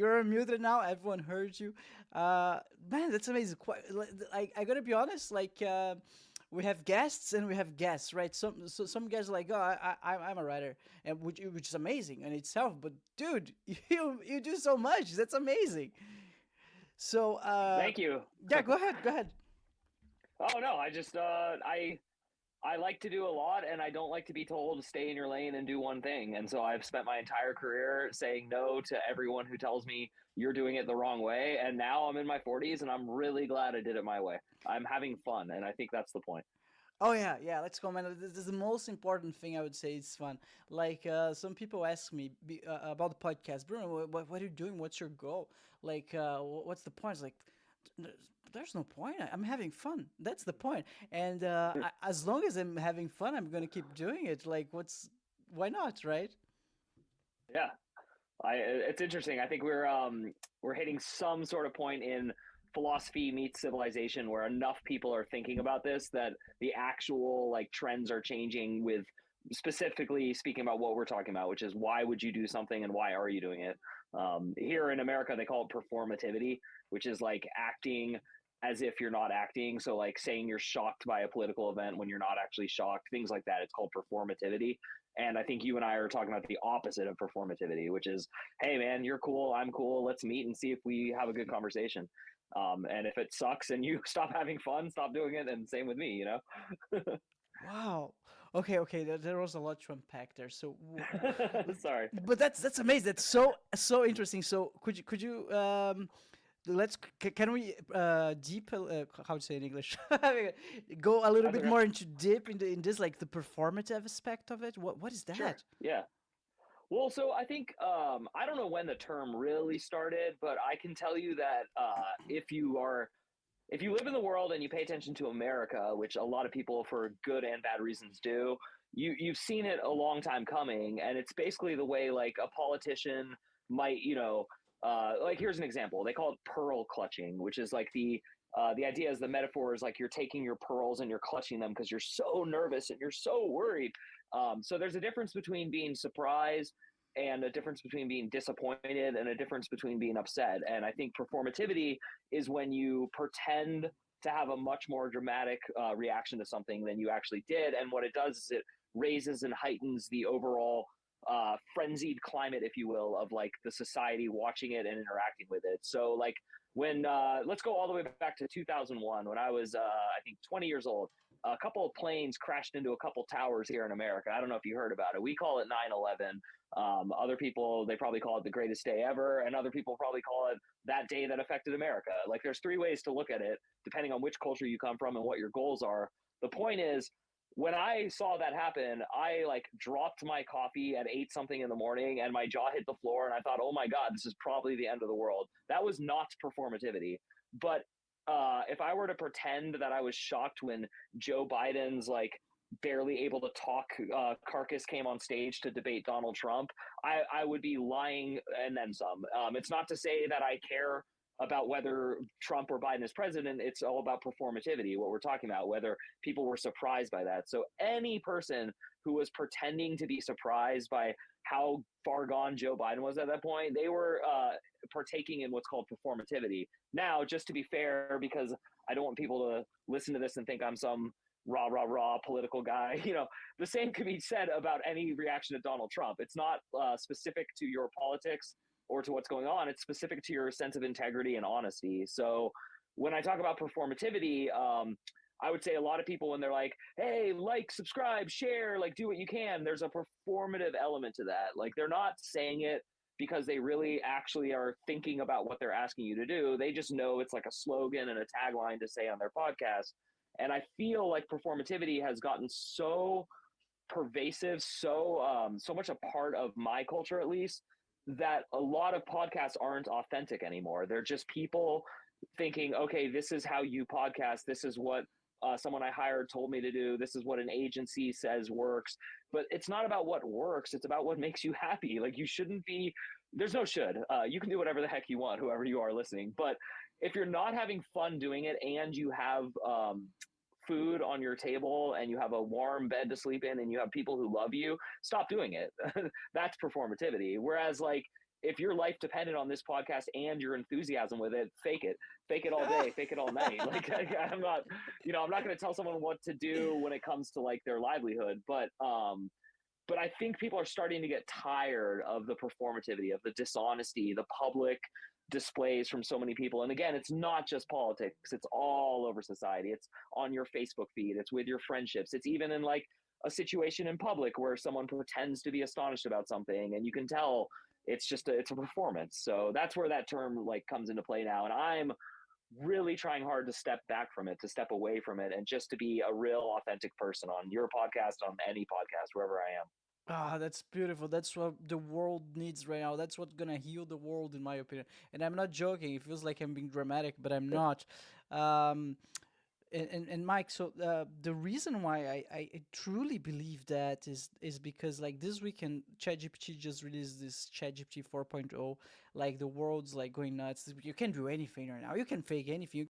You're muted now. Everyone heard you. Man, that's amazing. Quite, like, I gotta be honest. Like, we have guests and we have guests, right? Some guys are like, oh, I'm a writer, and which is amazing in itself. But dude, you do so much. That's amazing. So, Thank you. yeah, go ahead. Go ahead. Oh no, I just I like to do a lot, and I don't like to be told to stay in your lane and do one thing. And so I've spent my entire career saying no to everyone who tells me you're doing it the wrong way. And now I'm in my 40s, and I'm really glad I did it my way. I'm having fun, and I think that's the point. Oh yeah, yeah. Let's go, man. This is the most important thing I would say. It's fun. Like some people ask me about the podcast, Bruno. What are you doing? What's your goal? Like, what's the point? It's like, there's no point. I'm having fun. That's the point. And as long as I'm having fun, I'm gonna keep doing it. Like, why not, right? Yeah, it's interesting. I think we're hitting some sort of point in philosophy meets civilization where enough people are thinking about this that the actual like trends are changing with specifically speaking about what we're talking about, which is why would you do something and why are you doing it? Here in America, they call it performativity, which is like acting as if you're not acting. So like saying you're shocked by a political event when you're not actually shocked, things like that. It's called performativity. And I think you and I are talking about the opposite of performativity, which is, hey, man, you're cool. I'm cool. Let's meet and see if we have a good conversation. And if it sucks and you stop having fun, stop doing it. And same with me, you know? Wow. Okay, okay. There was a lot to unpack there. So, Sorry. but that's amazing. That's so interesting. So, could you let's can we deep how to say in English go a little That's bit okay. more into deep in this, like the performative aspect of it? What is Sure. that? Yeah. Well, so I think I don't know when the term really started, but I can tell you that if you live in the world and you pay attention to America, which a lot of people for good and bad reasons do, you've seen it a long time coming, and it's basically the way like a politician might, like here's an example. They call it pearl clutching, which is like the idea is the metaphor is like you're taking your pearls and you're clutching them because you're so nervous and you're so worried. So there's a difference between being surprised and a difference between being disappointed and a difference between being upset. And I think performativity is when you pretend to have a much more dramatic reaction to something than you actually did. And what it does is it raises and heightens the overall frenzied climate, if you will, of like the society watching it and interacting with it. So like when let's go all the way back to 2001 when I was I think 20 years old. A couple of planes crashed into a couple towers here in America. I don't know if you heard about it. We call it 9/11. Other people, they probably call it the greatest day ever, and other people probably call it that day that affected America. Like, there's three ways to look at it, depending on which culture you come from and what your goals are. The point is, when I saw that happen, I like dropped my coffee at 8 something in the morning and my jaw hit the floor. And I thought, oh my God, this is probably the end of the world. That was not performativity. But if I were to pretend that I was shocked when Joe Biden's like barely able to talk carcass came on stage to debate Donald Trump, I would be lying and then some. It's not to say that I care about whether Trump or Biden is president. It's all about performativity, what we're talking about, whether people were surprised by that. So any person who was pretending to be surprised by how far gone Joe Biden was at that point, they were partaking in what's called performativity. Now, just to be fair, because I don't want people to listen to this and think I'm some rah rah rah political guy. The same could be said about any reaction to Donald Trump. It's not specific to your politics or to what's going on. It's specific to your sense of integrity and honesty. So when I talk about performativity, I would say a lot of people, when they're like, hey, like, subscribe, share, like, do what you can, there's a performative element to that. Like, they're not saying it because they really actually are thinking about what they're asking you to do. They just know it's like a slogan and a tagline to say on their podcast. And I feel like performativity has gotten so pervasive, so much a part of my culture, at least, that a lot of podcasts aren't authentic anymore. They're just people thinking, okay, this is how you podcast. This is what someone I hired told me to do. This is what an agency says works. But it's not about what works. It's about what makes you happy. Like, you shouldn't be. There's no should. You can do whatever the heck you want, whoever you are listening. But if you're not having fun doing it and you have food on your table and you have a warm bed to sleep in and you have people who love you, stop doing it. That's performativity. Whereas, like, if your life depended on this podcast and your enthusiasm with it, fake it all day, fake it all night. Like I'm not, I'm not going to tell someone what to do when it comes to like their livelihood, but I think people are starting to get tired of the performativity, of the dishonesty, the public displays from so many people. And again, it's not just politics, it's all over society. It's on your Facebook feed, it's with your friendships, it's even in like a situation in public where someone pretends to be astonished about something and you can tell it's a performance. So that's where that term like comes into play now. And I'm really trying hard to step back from it, to step away from it, and just to be a real authentic person on your podcast, on any podcast, wherever I am. Ah, that's beautiful. That's what the world needs right now. That's what's gonna heal the world, in my opinion. And I'm not joking. It feels like I'm being dramatic, but I'm not. Um, and Mike, so the reason why I truly believe that is because like this weekend ChatGPT just released this ChatGPT 4.0. Like the world's like going nuts. You can do anything right now. You can fake anything.